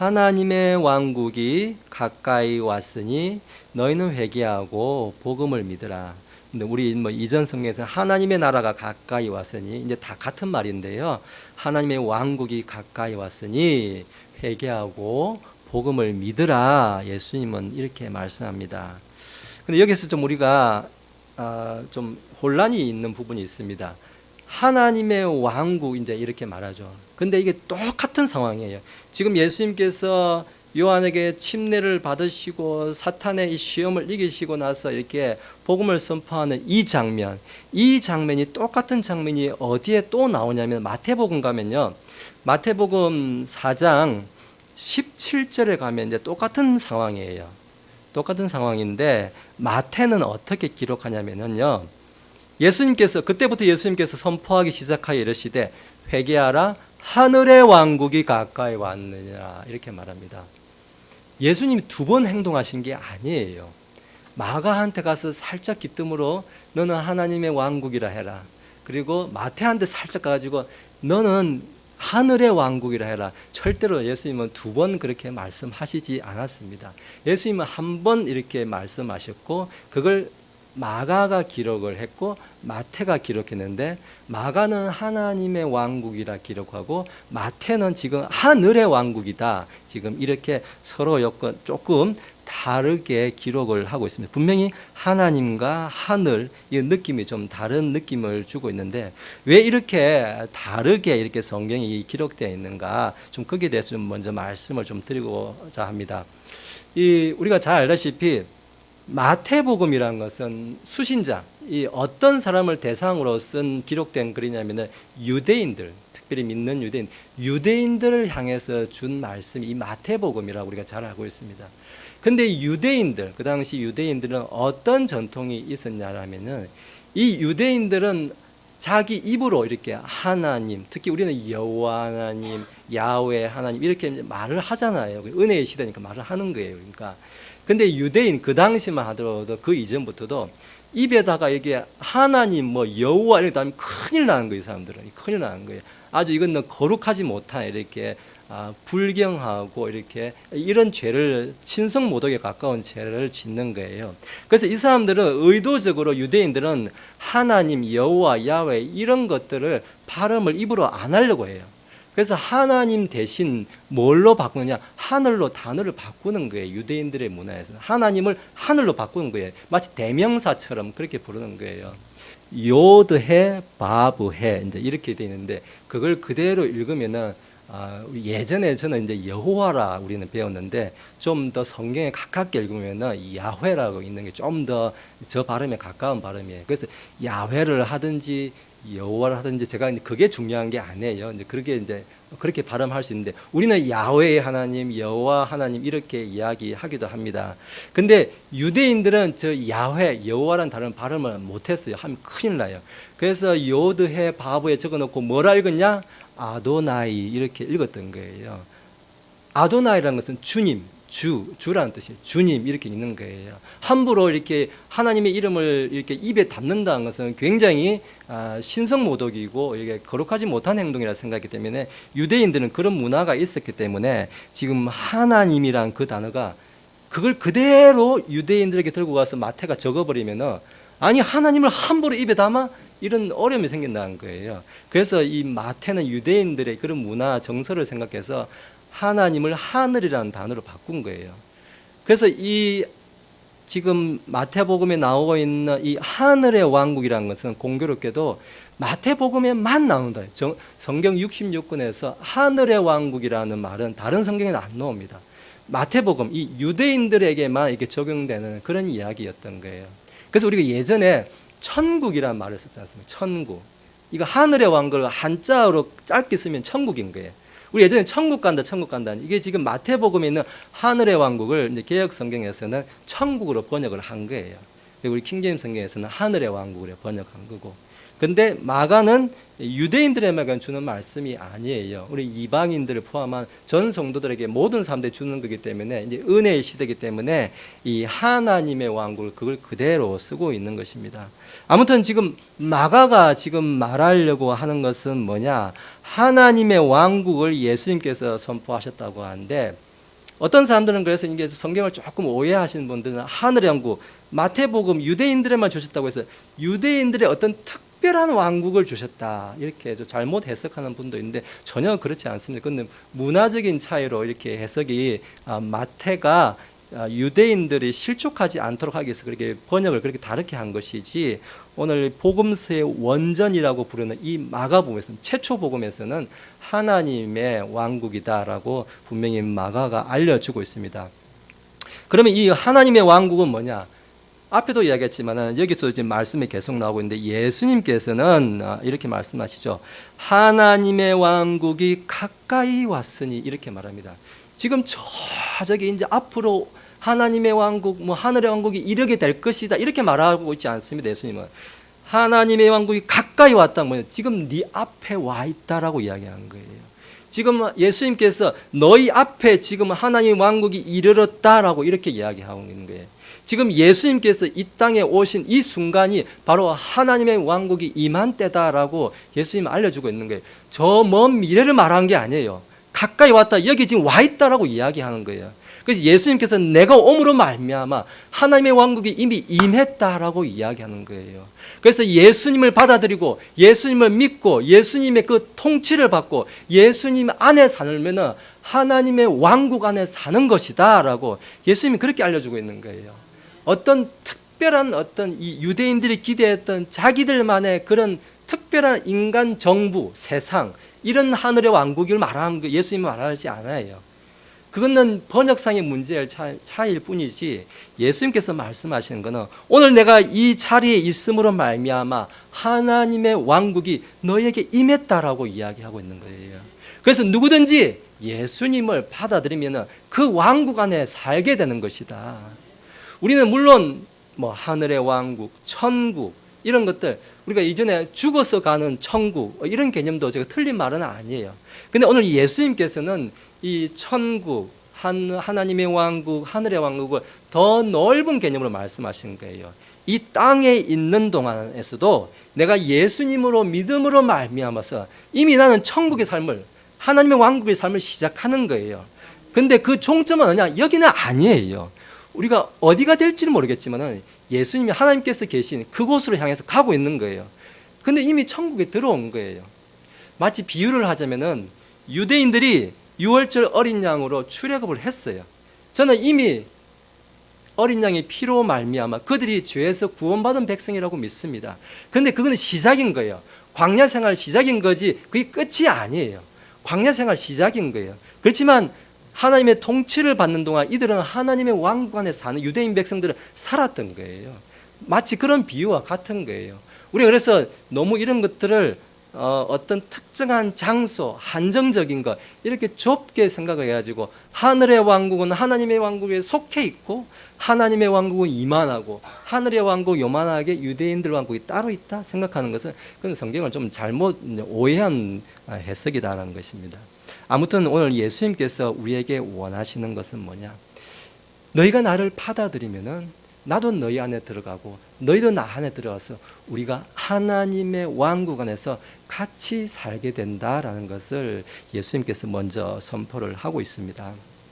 하나님의 왕국이 가까이 왔으니 너희는 회개하고 복음을 믿으라. 근데 우리 이전 성경에서 하나님의 나라가 가까이 왔으니 이제 다 같은 말인데요. 하나님의 왕국이 가까이 왔으니 회개하고 복음을 믿으라. 예수님은 이렇게 말씀합니다. 근데 여기서 좀 우리가 좀 혼란이 있는 부분이 있습니다. 하나님의 왕국 이제 이렇게 말하죠. 근데 이게 똑같은 상황이에요. 지금 예수님께서 요한에게 침례를 받으시고 사탄의 이 시험을 이기시고 나서 이렇게 복음을 선포하는 이 장면이 똑같은 장면이 어디에 또 나오냐면 마태복음 가면요. 마태복음 4장 17절에 가면 이제 똑같은 상황이에요. 똑같은 상황인데 마태는 어떻게 기록하냐면요. 그때부터 예수님께서 선포하기 시작하여 이르시되 회개하라 하늘의 왕국이 가까이 왔느니라 이렇게 말합니다. 예수님이 두 번 행동하신 게 아니에요. 마가한테 가서 살짝 기뜸으로 너는 하나님의 왕국이라 해라. 그리고 마태한테 살짝 가가지고 너는 하늘의 왕국이라 해라. 절대로 예수님은 두 번 그렇게 말씀하시지 않았습니다. 예수님은 한 번 이렇게 말씀하셨고 그걸 마가가 기록을 했고 마태가 기록했는데 마가는 하나님의 왕국이라 기록하고 마태는 지금 하늘의 왕국이다. 지금 이렇게 서로 조금 다르게 기록을 하고 있습니다. 분명히 하나님과 하늘 이 느낌이 좀 다른 느낌을 주고 있는데 왜 이렇게 다르게 이렇게 성경이 기록되어 있는가 좀 거기에 대해서 좀 먼저 말씀을 좀 드리고자 합니다. 우리가 잘 알다시피 마태복음이라는 것은 수신자, 이 어떤 사람을 대상으로 쓴 기록된 글이냐면은 유대인들, 특별히 믿는 유대인들을 향해서 준 말씀이 이 마태복음이라고 우리가 잘 알고 있습니다. 근데 그 당시 유대인들은 어떤 전통이 있었냐면은 이 유대인들은 자기 입으로 이렇게 하나님, 특히 우리는 여호와 하나님, 야훼 하나님 이렇게 말을 하잖아요. 은혜의 시대니까 말을 하는 거예요. 그러니까 근데 유대인 그 당시만 하더라도 그 이전부터도 입에다가 이게 하나님 여호와 이렇게 하면 큰일 나는 거예요. 이 사람들은 큰일 나는 거예요. 아주 이건 거룩하지 못한 이렇게 불경하고 이렇게 이런 죄를 신성 모독에 가까운 죄를 짓는 거예요. 그래서 이 사람들은 의도적으로 유대인들은 하나님 여호와 야훼 이런 것들을 발음을 입으로 안 하려고 해요. 그래서 하나님 대신 뭘로 바꾸느냐? 하늘로 단어를 바꾸는 거예요. 유대인들의 문화에서는 하나님을 하늘로 바꾸는 거예요. 마치 대명사처럼 그렇게 부르는 거예요. 요드해 바브해 이제 이렇게 돼 있는데 그걸 그대로 읽으면은 예전에 저는 이제 여호와라 우리는 배웠는데 좀 더 성경에 가깝게 읽으면은 야훼라고 있는 게 좀 더 저 발음에 가까운 발음이에요. 그래서 야훼를 하든지 여호와를 하든지 제가 이제 그게 중요한 게 아니에요. 이제 그렇게 발음할 수 있는데 우리는 야훼의 하나님, 여호와 하나님 이렇게 이야기하기도 합니다. 근데 유대인들은 저 야훼, 여호와라는 단어를 발음을 못했어요. 하면 큰일 나요. 그래서 요드해 바브에 적어놓고 뭐라 읽었냐? 아도나이 이렇게 읽었던 거예요. 아도나이라는 것은 주님, 주라는 뜻이에요. 주님 이렇게 있는 거예요. 함부로 이렇게 하나님의 이름을 이렇게 입에 담는다는 것은 굉장히 신성모독이고 이게 거룩하지 못한 행동이라 생각하기 때문에 유대인들은 그런 문화가 있었기 때문에 지금 하나님이란 그 단어가 그걸 그대로 유대인들에게 들고 가서 마태가 적어버리면은 아니 하나님을 함부로 입에 담아? 이런 어려움이 생긴다는 거예요. 그래서 이 마태는 유대인들의 그런 문화 정서를 생각해서 하나님을 하늘이라는 단어로 바꾼 거예요. 그래서 이 지금 마태복음에 나오고 있는 이 하늘의 왕국이라는 것은 공교롭게도 마태복음에만 나온다. 성경 66권에서 하늘의 왕국이라는 말은 다른 성경에는 안 나옵니다. 마태복음, 이 유대인들에게만 이렇게 적용되는 그런 이야기였던 거예요. 그래서 우리가 예전에 천국이라는 말을 썼지 않습니까? 천국. 이거 하늘의 왕국을 한자어로 짧게 쓰면 천국인 거예요. 우리 예전에 천국 간다. 이게 지금 마태복음에 있는 하늘의 왕국을 이제 개역 성경에서는 천국으로 번역을 한 거예요. 그리고 우리 킹제임스 성경에서는 하늘의 왕국으로 번역한 거고. 근데 마가는 유대인들에게만 주는 말씀이 아니에요. 우리 이방인들을 포함한 전 성도들에게 모든 사람들이 주는 거기 때문에 이제 은혜의 시대이기 때문에 이 하나님의 왕국을 그걸 그대로 쓰고 있는 것입니다. 아무튼 지금 마가가 지금 말하려고 하는 것은 뭐냐? 하나님의 왕국을 예수님께서 선포하셨다고 하는데 어떤 사람들은 그래서 이게 성경을 조금 오해하시는 분들은 하늘의 왕국, 마태복음 유대인들에만 주셨다고 해서 유대인들의 어떤 특별한 왕국을 주셨다 이렇게 좀 잘못 해석하는 분도 있는데 전혀 그렇지 않습니다. 그건 문화적인 차이로 이렇게 해석이 마태가 유대인들이 실족하지 않도록 하기 위해서 그렇게 번역을 그렇게 다르게 한 것이지, 오늘 복음서의 원전이라고 부르는 이 마가복음에서는, 최초 복음에서는 하나님의 왕국이다라고 분명히 마가가 알려주고 있습니다. 그러면 이 하나님의 왕국은 뭐냐? 앞에도 이야기했지만 여기서 지금 말씀이 계속 나오고 있는데, 예수님께서는 이렇게 말씀하시죠. 하나님의 왕국이 가까이 왔으니 이렇게 말합니다. 지금 저기 이제 앞으로 하나님의 왕국, 하늘의 왕국이 이르게 될 것이다 이렇게 말하고 있지 않습니다. 예수님은 하나님의 왕국이 가까이 왔다, 지금 네 앞에 와 있다라고 이야기하는 거예요. 지금 예수님께서 너희 앞에 지금 하나님의 왕국이 이르렀다라고 이렇게 이야기하고 있는 거예요. 지금 예수님께서 이 땅에 오신 이 순간이 바로 하나님의 왕국이 임한 때다라고 예수님이 알려주고 있는 거예요. 저 먼 미래를 말하는 게 아니에요. 가까이 왔다, 여기 지금 와 있다라고 이야기하는 거예요. 그래서 예수님께서 내가 옴으로 말미암아 하나님의 왕국이 이미 임했다라고 이야기하는 거예요. 그래서 예수님을 받아들이고 예수님을 믿고 예수님의 그 통치를 받고 예수님 안에 살면은 하나님의 왕국 안에 사는 것이다라고 예수님이 그렇게 알려주고 있는 거예요. 어떤 특별한 어떤 이 유대인들이 기대했던 자기들만의 그런 특별한 인간 정부, 세상, 이런 하늘의 왕국을 말하는 거 예수님은 말하지 않아요. 그거는 번역상의 문제의 차이일 뿐이지, 예수님께서 말씀하시는 것은 오늘 내가 이 자리에 있음으로 말미암아 하나님의 왕국이 너에게 임했다라고 이야기하고 있는 거예요. 그래서 누구든지 예수님을 받아들이면 그 왕국 안에 살게 되는 것이다. 우리는 물론 하늘의 왕국, 천국 이런 것들, 우리가 이전에 죽어서 가는 천국 이런 개념도 제가 틀린 말은 아니에요. 근데 오늘 예수님께서는 이 천국, 하나님의 왕국, 하늘의 왕국을 더 넓은 개념으로 말씀하신 거예요. 이 땅에 있는 동안에서도 내가 예수님으로 믿음으로 말미암아서 이미 나는 천국의 삶을, 하나님의 왕국의 삶을 시작하는 거예요. 근데 그 종점은 어디냐? 여기는 아니에요. 우리가 어디가 될지는 모르겠지만 예수님이 하나님께서 계신 그곳으로 향해서 가고 있는 거예요. 근데 이미 천국에 들어온 거예요. 마치 비유를 하자면은 유대인들이 유월절 어린 양으로 출애굽을 했어요. 저는 이미 어린 양의 피로 말미암아 그들이 죄에서 구원받은 백성이라고 믿습니다. 그런데 그거는 시작인 거예요. 광야 생활 시작인 거지 그게 끝이 아니에요. 광야 생활 시작인 거예요. 그렇지만 하나님의 통치를 받는 동안 이들은 하나님의 왕국 안에 사는 유대인 백성들은 살았던 거예요. 마치 그런 비유와 같은 거예요. 우리가 그래서 너무 이런 것들을 어떤 특정한 장소, 한정적인 것 이렇게 좁게 생각을 해가지고 하늘의 왕국은 하나님의 왕국에 속해 있고 하나님의 왕국은 이만하고 하늘의 왕국 요만하게 유대인들 왕국이 따로 있다 생각하는 것은 그건 성경을 좀 잘못 오해한 해석이다라는 것입니다. 아무튼 오늘 예수님께서 우리에게 원하시는 것은 뭐냐? 너희가 나를 받아들이면은 나도 너희 안에 들어가고 너희도 나 안에 들어가서 우리가 하나님의 왕국 안에서 같이 살게 된다라는 것을 예수님께서 먼저 선포를 하고 있습니다.